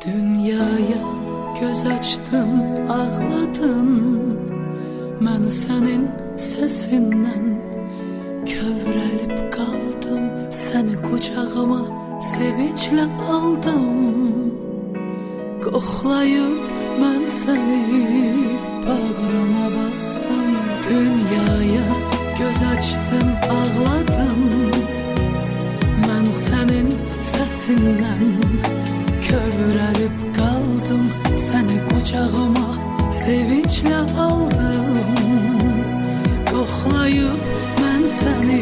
Dünyaya göz açtın, ağladın. Mən sənin səsindən kövrəlib qaldım. Səni qucağıma sevinclə aldım. Qoxlayıb mən səni bağrıma bastım. Dünyaya göz açdın, ağladın. Mən sənin səsindən kövrəlib qaldım. Səni qucağıma sevinclə aldım. Qoxlayıb mən səni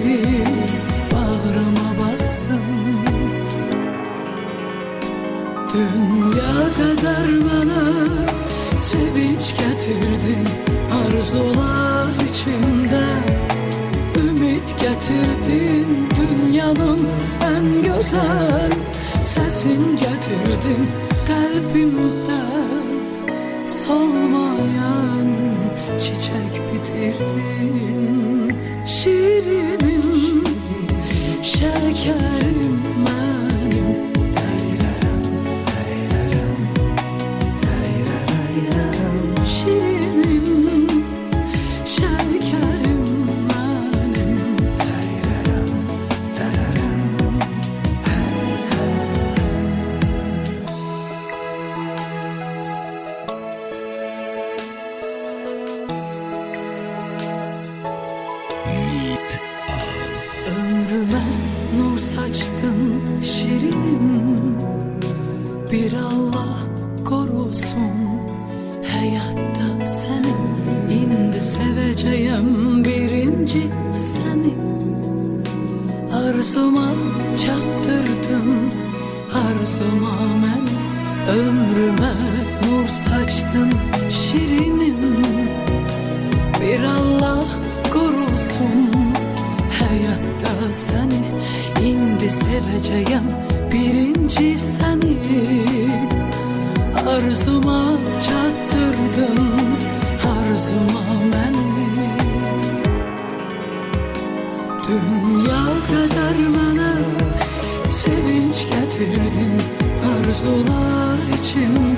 bağrıma bastım. Dünya qədər mənə sevinç gətirdin. Arzular içimdə ümid gətirdin. Dünyanın ən gözəl səsin gətirdin. Qəlbimdə solmayan çiçək bitirdin. Şirinim, şəkərim mənim. Şirinim, şəkərim mənim. Ömrüme nur saçtın şirinim. Bir Allah korusun hayatta seni. İndi seveceğim birinci seni. Arzuma çattırdın, arzuma mən. Ömrüme nur saçtın şirinim. Bir Allah korusun hayatta seni. İndi seveceğim birinci seni. Arzuma çattırdın, arzuma məni. Dünya qədər mənə sevinç gətirdin. Arzular için